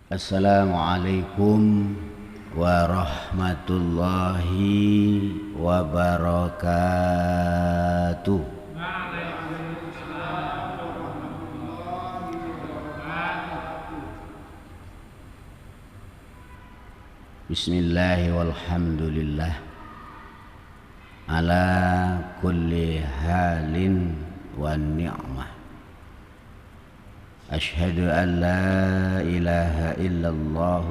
Assalamualaikum warahmatullahi wabarakatuh. Bismillah walhamdulillah ala kulli halin wa ni'mah. Ashhadu an la ilaha illallah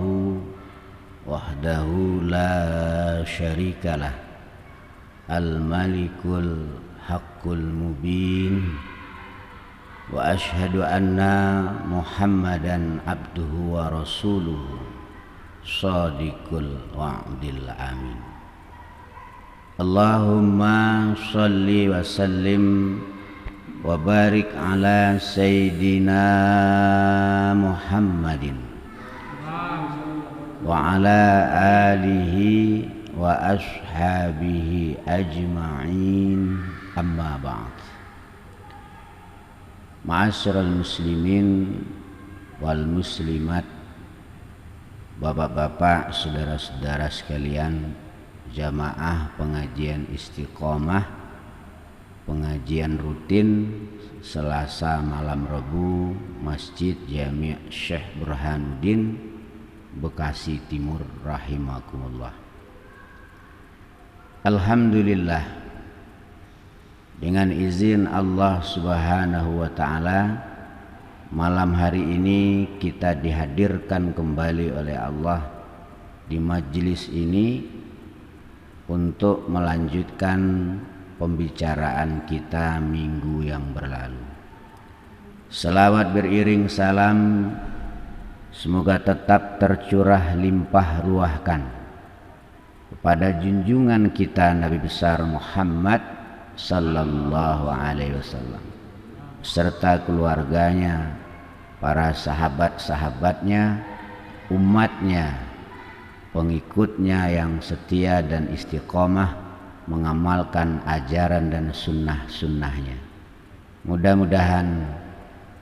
wahdahu la syarikalah al-malikul haqqul mubin wa ashhadu anna muhammadan abduhu wa rasuluhu shadiqul wa'dil amin. Allahumma salli wa sallim wa barik ala sayyidina Muhammadin wa ala alihi wa ashabihi ajma'in, amma ba'd. Ma'asyiral muslimin wal muslimat, bapak-bapak, saudara-saudara sekalian, jamaah pengajian istiqomah, pengajian rutin Selasa malam Rabu, Masjid Jami' Syekh Burhanuddin, Bekasi Timur rahimakumullah. Alhamdulillah, dengan izin Allah Subhanahu wa taala, malam hari ini kita dihadirkan kembali oleh Allah di majelis ini untuk melanjutkan pembicaraan kita minggu yang berlalu. Selawat beriring salam semoga tetap tercurah limpah ruahkan kepada junjungan kita Nabi besar Muhammad sallallahu alaihi wasallam serta keluarganya, para sahabat-sahabatnya, umatnya, pengikutnya yang setia dan istiqomah mengamalkan ajaran dan sunnah-sunnahnya. Mudah-mudahan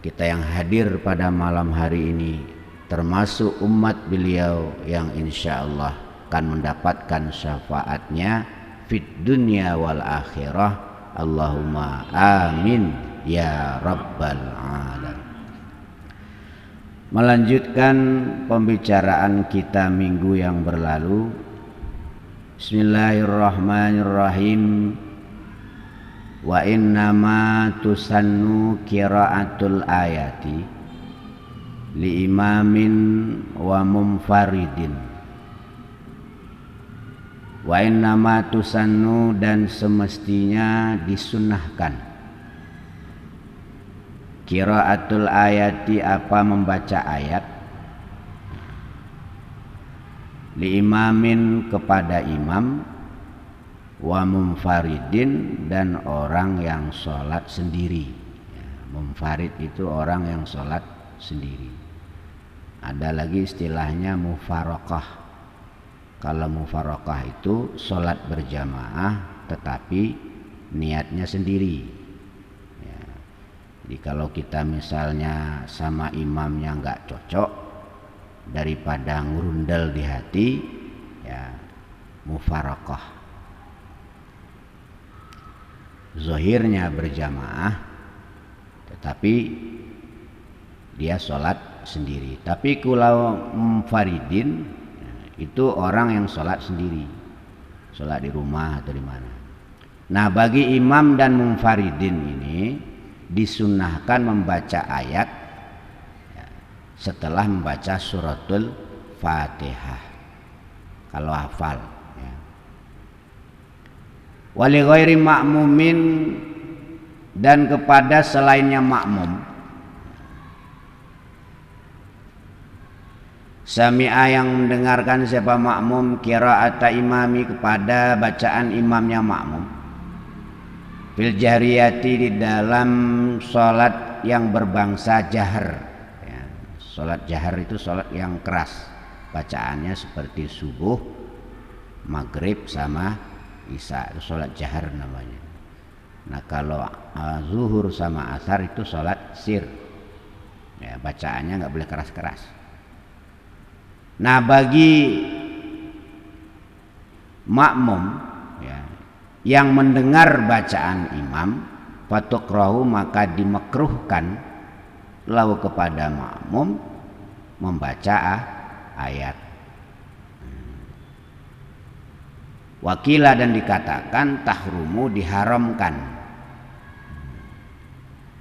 kita yang hadir pada malam hari ini termasuk umat beliau yang insya Allah akan mendapatkan syafaatnya fid dunya wal akhirah. Allahumma amin ya rabbal alamin. Melanjutkan pembicaraan kita minggu yang berlalu. Bismillahirrahmanirrahim. Wa innama tusannu qiraatul ayati li imamin wa munfaridin. Wa innama tusannu, dan semestinya disunnahkan, qiraatul ayati, apa, membaca ayat, li imamin, kepada imam, wa munfaridin, dan orang yang sholat sendiri. Munfarid itu orang yang sholat sendiri. Ada lagi istilahnya mufaraqah. Kalau mufaraqah itu sholat berjamaah tetapi niatnya sendiri. Jadi kalau kita misalnya sama imamnya nggak cocok, daripada ngurundel di hati, ya mufaraqah. Zahirnya berjamaah tetapi dia sholat sendiri. Tapi kalau munfaridin itu orang yang sholat sendiri, sholat di rumah atau di mana. Nah, bagi imam dan munfaridin ini disunnahkan membaca ayat setelah membaca suratul Fatihah kalau hafal, ya. Wali ghairi ma'mumin, dan kepada selainnya makmum. Sami'a, yang mendengarkan siapa makmum, qira'ata imami, kepada bacaan imamnya makmum, fil jahriyati, di dalam salat yang berbangsa jahar. Salat jahar itu salat yang keras, bacaannya seperti subuh, maghrib sama isya, itu salat jahar namanya. Nah kalau zuhur sama asar itu sholat sir, ya, bacaannya nggak boleh keras-keras. Nah, bagi makmum ya, yang mendengar bacaan imam, fatukrahu maka dimakruhkan lahu kepada makmum membaca ayat. Wakila dan dikatakan tahrumu diharamkan,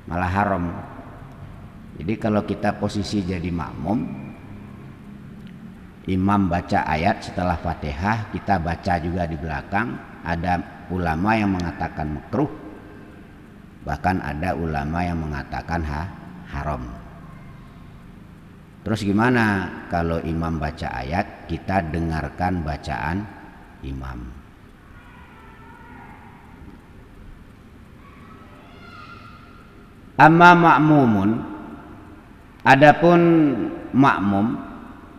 malah haram. Jadi kalau kita posisi jadi makmum, imam baca ayat setelah Fatihah, kita baca juga di belakang. Ada ulama yang mengatakan makruh, bahkan ada ulama yang mengatakan haram. Terus gimana kalau imam baca ayat, kita dengarkan bacaan imam? Amma ma'mumun, adapun makmum,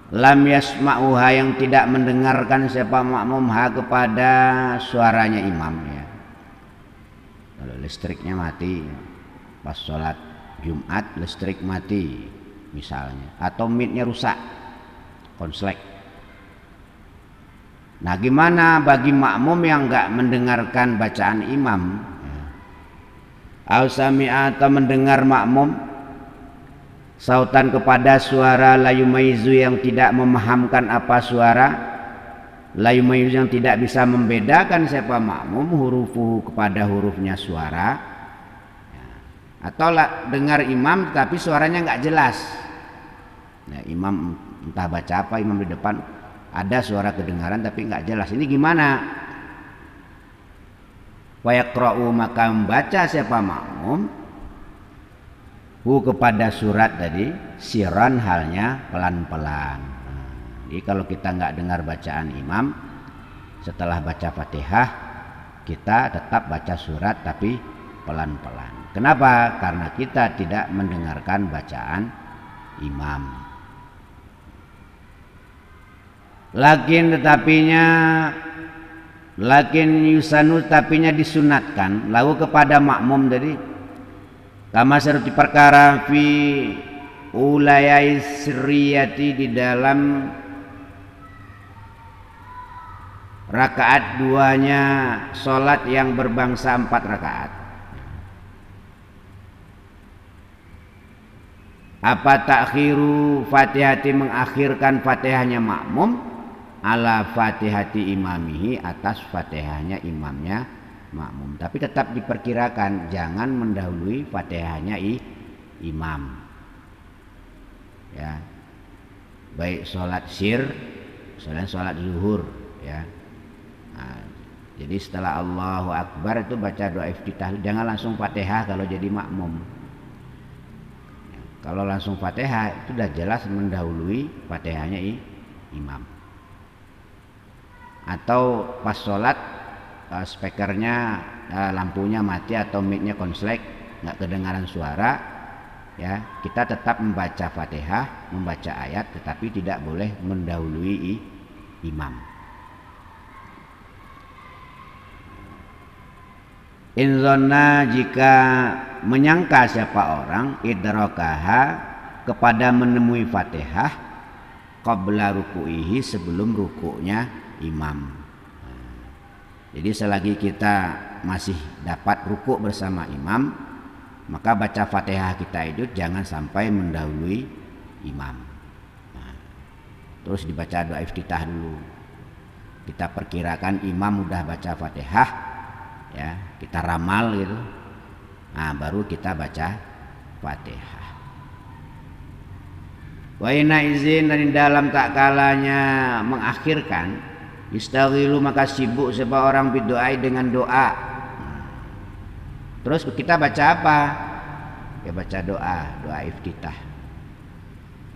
lam yasma'uha yang tidak mendengarkan siapa makmum ha kepada suaranya imam ya. Kalau listriknya mati pas sholat Jumat, listrik mati misalnya, atau midnya rusak, konslek. Nah, gimana bagi makmum yang enggak mendengarkan bacaan imam? Au sami'a atau mendengar makmum sautan kepada suara la yumaizu yang tidak memahamkan apa suara, la yumaizu yang tidak bisa membedakan siapa makmum hurufu kepada hurufnya suara, atau dengar imam tapi suaranya enggak jelas. Nah, imam entah baca apa, imam di depan ada suara kedengaran tapi enggak jelas. Ini gimana? Wa yaqra'u maka membaca siapa makmum hu kepada surat tadi siran halnya pelan-pelan. Jadi kalau kita enggak dengar bacaan imam setelah baca Fatihah, kita tetap baca surat tapi pelan-pelan. Kenapa? Karena kita tidak mendengarkan bacaan imam. Lakin yusanu tapinya disunatkan lalu kepada makmum tadi kama seperti perkara fi ulayai sirriyati di dalam rakaat duanya solat yang berbangsa 4 rakaat. Apa takhiru fatihati mengakhirkan fatihahnya makmum ala fatihati imamihi atas fatihahnya imamnya makmum, tapi tetap diperkirakan jangan mendahului fatihahnya imam ya, baik sholat sir sholat zuhur ya. Nah, jadi setelah Allahu Akbar itu baca doa iftitah, jangan langsung fatihah kalau jadi makmum. Kalau langsung fatihah itu sudah jelas mendahului fatihahnya imam. Atau pas sholat speakernya lampunya mati atau mic-nya konslet, nggak kedengaran suara ya, kita tetap membaca Fatihah, membaca ayat, tetapi tidak boleh mendahului imam. Inzonna jika menyangka siapa orang idrakaha kepada menemui Fatihah qabla ruku'ihi sebelum rukuknya imam. Jadi selagi kita masih dapat rukuk bersama imam, maka baca Fatihah kita itu jangan sampai mendahului imam. Terus dibaca doa iftitah dulu. Kita perkirakan imam udah baca Fatihah ya, kita ramal gitu. Nah, baru kita baca Fatihah. Wa ina izin dan dalam tak kalanya mengakhirkan istaghilu maka sibuk sebab orang berdoa dengan doa. Terus kita baca apa? Ya baca doa iftitah.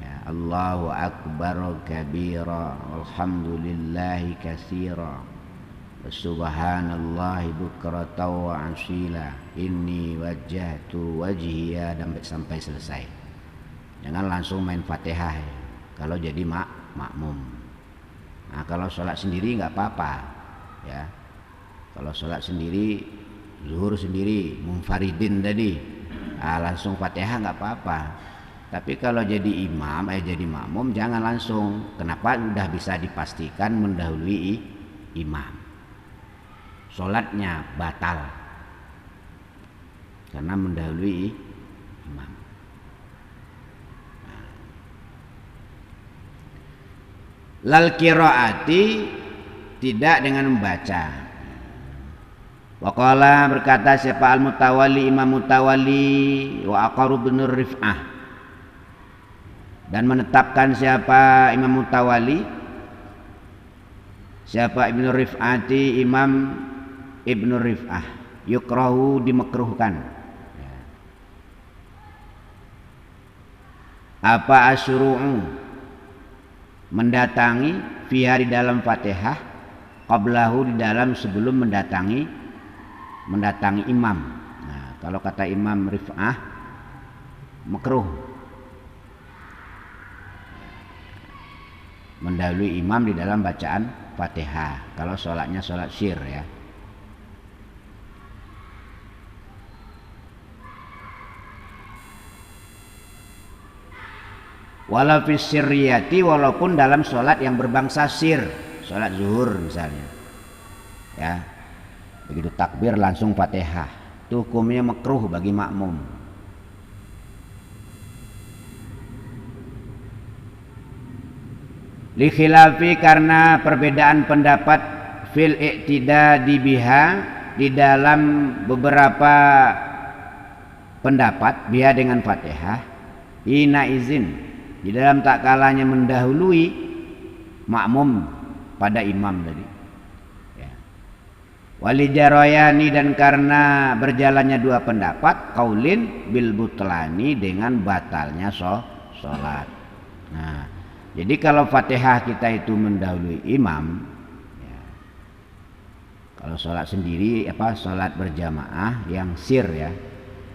Ya, Allahu akbar kabira walhamdulillahi katsira subhanallahi bukratan wa asila inni wajjahtu wajhiya sampai selesai. Jangan langsung main Fatihah ya, kalau jadi makmum. Nah, kalau sholat sendiri nggak apa-apa ya. Kalau sholat sendiri, zuhur sendiri, munfaridin tadi, langsung Fatihah nggak apa-apa. Tapi kalau jadi imam, jadi makmum jangan langsung. Kenapa? Udah bisa dipastikan mendahului imam. Sholatnya batal karena mendahului imam. Lal qiraati, tidak dengan membaca. Waqala, berkata siapa al-mutawalli, imam mutawalli, wa aqaru bin Rif'ah, dan menetapkan siapa imam mutawalli, siapa Ibnu Rif'ati, imam Ibnu Rif'ah, yukrahu, dimakruhkan. Apa asyru'u, mendatangi, fiha, di dalam Fatihah, qablahu, di dalam sebelum mendatangi imam. Nah, kalau kata Imam Rif'ah makruh mendahului imam di dalam bacaan Fatihah kalau sholatnya sholat syir ya. Walau fis sirriyati, walaupun dalam sholat yang berbangsa sir, sholat zuhur misalnya ya, begitu takbir langsung Fatihah, itu hukumnya makruh bagi makmum. Li khilafi, karena perbedaan pendapat, fil i'tidadi biha, di dalam beberapa pendapat, biha dengan Fatihah, ina izin, di dalam tak kalanya mendahului makmum pada imam tadi ya. Wali jarayani, dan karena berjalannya dua pendapat, qaulin bil butlani, dengan batalnya sholat. Nah, jadi kalau Fatihah kita itu mendahului imam ya, kalau sholat sendiri sholat berjamaah yang sir ya,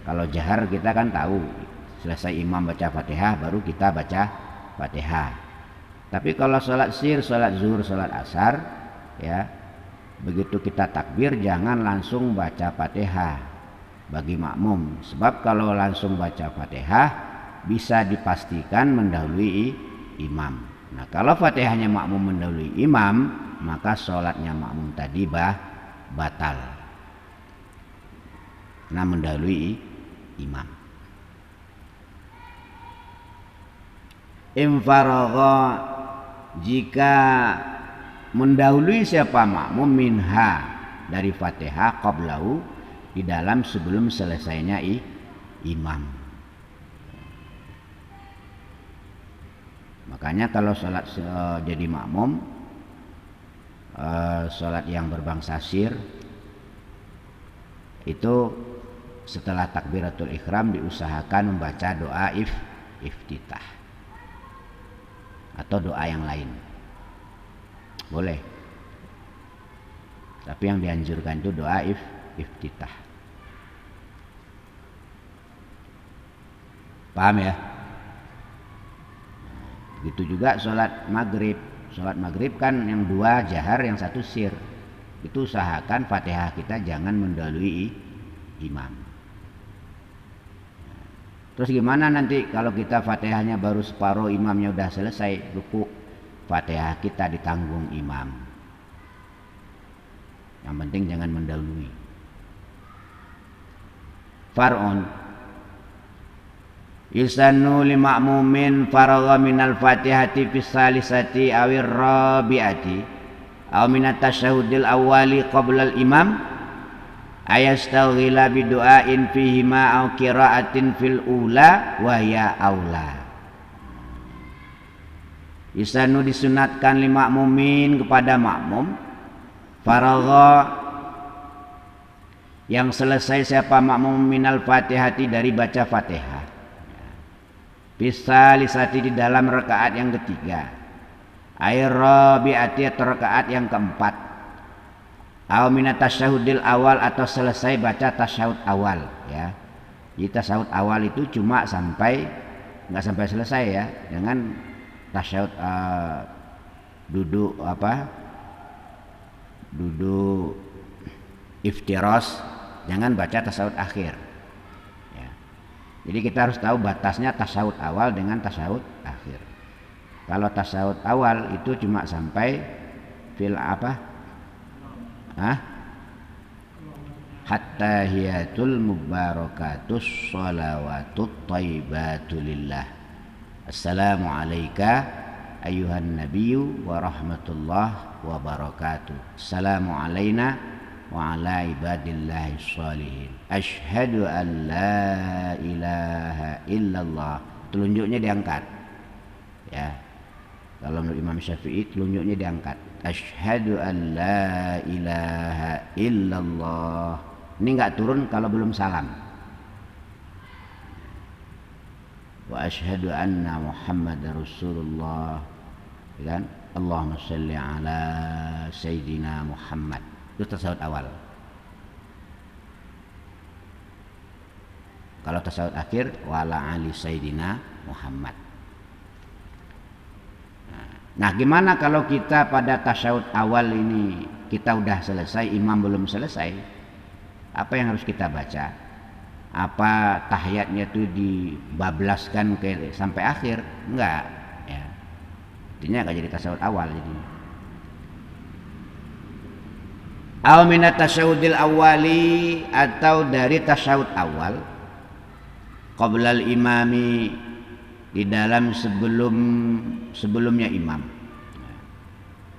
kalau jahar kita kan tahu selesai imam baca Fatihah baru kita baca Fatihah. Tapi kalau sholat sir, sholat zuhur, sholat asar ya, begitu kita takbir jangan langsung baca Fatihah bagi makmum, sebab kalau langsung baca Fatihah bisa dipastikan mendahului imam. Nah, kalau Fatihahnya makmum mendahului imam, maka sholatnya makmum tadi batal karena mendahului imam. Infaragha, jika mendahului siapa makmum, minha, dari Fatihah, qablahu, di dalam sebelum selesainya imam. Makanya kalau sholat jadi makmum, sholat yang berbangsa sir, itu setelah takbiratul ihram diusahakan membaca doa iftitah atau doa yang lain boleh, tapi yang dianjurkan itu doa iftitah. Paham ya? Begitu juga sholat maghrib. Sholat maghrib kan yang dua jahar, yang satu sir. Itu usahakan Fatihah kita jangan mendahului imam. Terus gimana nanti kalau kita Fatihahnya baru separuh, imamnya udah selesai ruku, Fatihah kita ditanggung imam. Yang penting jangan mendahului. Far'un, yusannu li ma'mumin faragha minal Fatihati fis salisati awir rabi'ati aw minat tasyahudil awwali qabla al imam ayastaghila bidu'ain fihima aw qira'atin fil ula wa ya aula. Isanu, disunatkan li makmumin, kepada makmum, faragha, yang selesai siapa makmum, minal Fatihati, dari baca Fatihah, bisa lisati, di dalam rakaat yang ketiga, air rabi'ati, atau rakaat yang keempat, aw minat tasyahudil awal, atau selesai baca tasyahud awal ya. Jadi tasyahud awal itu cuma nggak sampai selesai ya, dengan tasyahud duduk iftiros, jangan baca tasyahud akhir ya. Jadi kita harus tahu batasnya tasawuf awal dengan tasawuf akhir. Kalau tasawuf awal itu cuma sampai fil apa? Hatta hiyatul mubarakatus sholawatut thayyibatu lillah. Assalamu alayka ayuhan nabiyyu wa rahmatullah wa barakatuh. Assalamu alayna wa ala ibadillahi sholihin. Ashhadu an la ilaha illallah. Telunjuknya diangkat. Ya. Kalau menurut Imam Syafi'i telunjuknya diangkat. Ashhadu an la ilaha illallah. Ini enggak turun kalau belum salam. Wa ashhadu anna Muhammadar Rasulullah. Kan? Allahumma shalli ala sayyidina Muhammad. Itu tasawuf awal. Kalau tasawuf akhir wala ali sayyidina Muhammad. Nah, gimana kalau kita pada tasawuf awal ini kita udah selesai, imam belum selesai? Apa yang harus kita baca? Apa tahiyatnya itu dibablaskan sampai akhir? Enggak, ya. Artinya enggak jadi tasawuf awal jadi. Aw minat tasyahudil awali, atau dari tasyahud awal qablal imami, di dalam sebelumnya imam.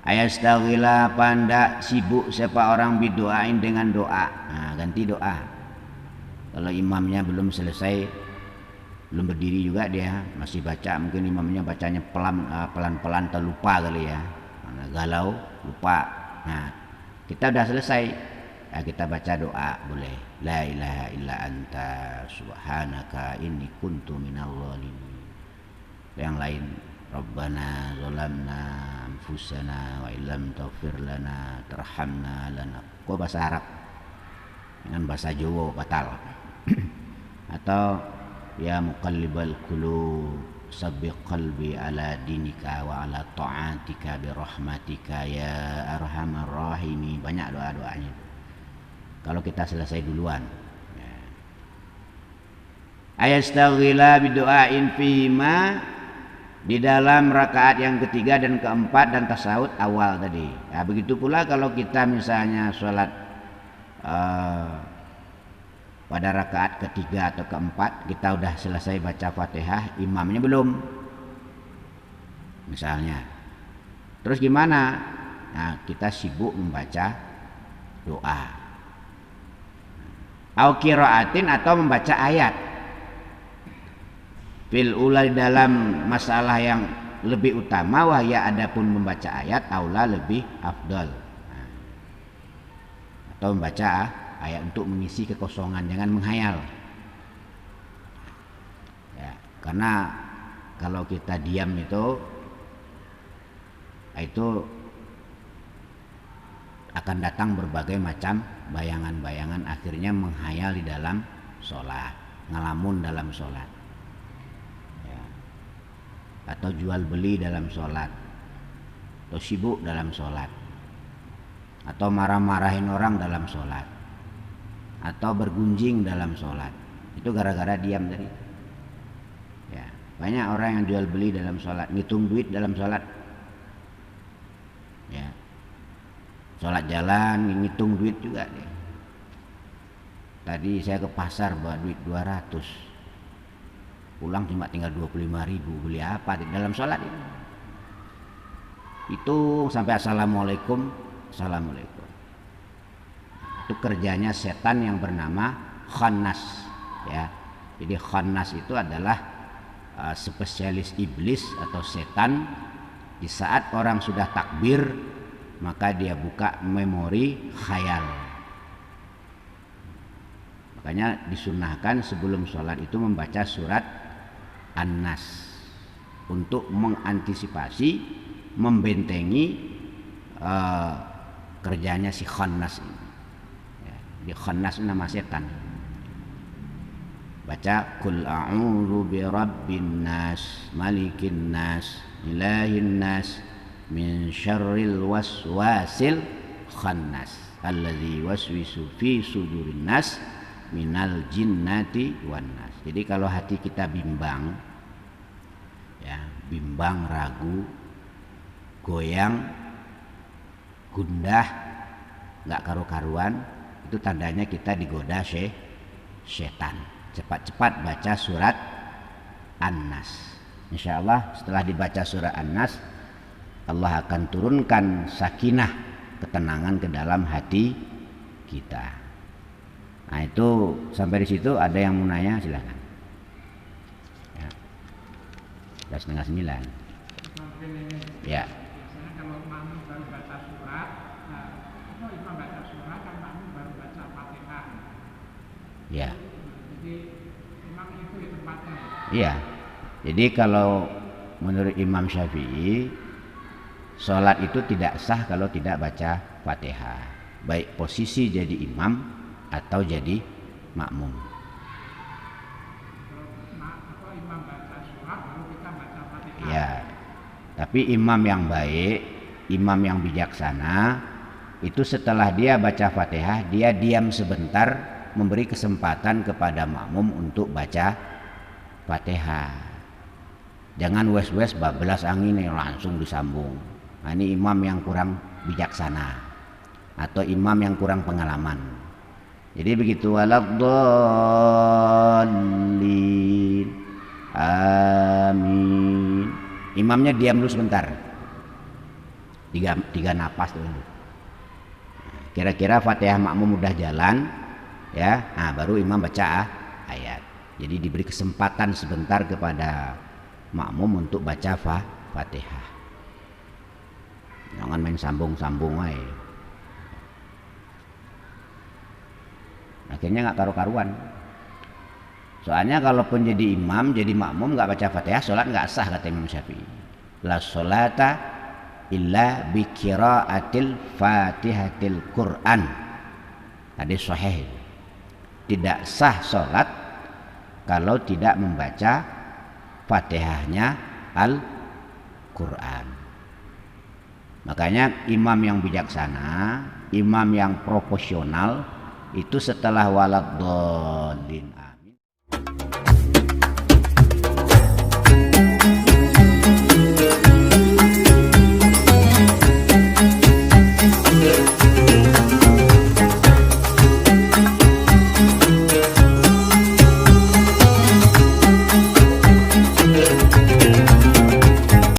Ayastaghila, panda sibuk siapa orang bidoain dengan doa. Nah, ganti doa. Kalau imamnya belum selesai, belum berdiri juga dia masih baca, mungkin imamnya bacanya pelan-pelan terlupa kali ya. Galau, lupa. Nah, kita udah selesai, ya kita baca doa boleh. La ilaha illa anta subhanaka inni kuntu minal zalimin. Yang lain, Rabbana zalamna anfusana wa illam taghfir lana tarhamna lana. Kok bahasa Arab dengan bahasa Jawa batal. Atau ya muqallibal qulub sabbi qalbi ala dinika wa ala ta'atika bi rahmatika ya arhamar rahimi. Banyak doa-doanya kalau kita selesai duluan. Ayastaghila bidu'ain fima, di dalam rakaat yang ketiga dan keempat dan tasawuf awal tadi. Ya, begitu pula kalau kita misalnya sholat pada rakaat ketiga atau keempat, kita udah selesai baca Fatihah, imamnya belum, misalnya. Terus gimana? Nah, kita sibuk membaca doa. Au qiraatin, atau membaca ayat. Fil ula, dalam masalah yang lebih utama, wahya adapun membaca ayat aula lebih afdal. Nah, atau membaca ayat untuk mengisi kekosongan, jangan menghayal. Ya, karena kalau kita diam itu akan datang berbagai macam bayangan-bayangan, akhirnya menghayal di dalam sholat, ngelamun dalam sholat, ya. Atau jual beli dalam sholat, atau sibuk dalam sholat, atau marah-marahin orang dalam sholat, atau bergunjing dalam sholat. Itu gara-gara diam tadi. Ya, banyak orang yang jual beli dalam sholat, ngitung duit dalam sholat. Ya, sholat jalan ngitung duit juga deh. Tadi saya ke pasar bawa duit 200, pulang cuma tinggal 25.000, beli apa di dalam sholat ini? Itu sampai assalamualaikum, assalamualaikum. Itu kerjanya setan yang bernama khannas, ya. Jadi khannas itu adalah spesialis iblis atau setan. Di saat orang sudah takbir, maka dia buka memori khayal. Makanya disunahkan sebelum sholat itu membaca surat An-Nas untuk mengantisipasi, membentengi kerjanya si khannas ini. Di khannas nama setan. Baca kul a'udzu birabbin nas malikin nas ilahin nas min syarril waswasil khannas alladzi waswisu fi sudurin nas minal jinnati wan nas. Jadi kalau hati kita bimbang, ya, bimbang, ragu, goyang, gundah, nggak karu-karuan, itu tandanya kita digoda setan. Cepat-cepat baca surat An-Nas. Insya Allah setelah dibaca surat An-Nas, Allah akan turunkan sakinah, ketenangan ke dalam hati kita. Nah itu sampai di situ ada yang mau nanya, silakan. Ya. Sudah 8:30. Ya. Biasanya kalau makmum baru baca surat, itu imam baca surat dan makmum baru baca Fatihah. Ya. Jadi memang itu tempatnya. Iya. Jadi kalau menurut Imam Syafi'i, sholat itu tidak sah kalau tidak baca Fatihah, baik posisi jadi imam atau jadi makmum. Kalau imam baca surat baru kita baca Fatihah. Ya. Tapi imam yang baik, imam yang bijaksana, itu setelah dia baca Fatihah, dia diam sebentar, memberi kesempatan kepada makmum untuk baca Fatihah. Jangan wes-wes bablas angin langsung disambung. Nah, ini imam yang kurang bijaksana atau imam yang kurang pengalaman. Jadi begitu, waladdallin, amin. Imamnya diam dulu sebentar, tiga napas dulu. Kira-kira Fatihah makmum udah jalan, ya, nah baru imam baca ayat. Jadi diberi kesempatan sebentar kepada makmum untuk baca Fatihah. Jangan main sambung-sambung aja. Akhirnya nggak karu-karuan. Soalnya kalaupun jadi imam, jadi makmum nggak baca Fatihah, sholat nggak sah kata Imam Syafi'i. La sholata illa bi qiraatil Fatihatil Quran. Hadis sahih. Tidak sah sholat kalau tidak membaca Fatihahnya Al-Quran. Makanya imam yang bijaksana, imam yang proporsional, itu setelah waladdallin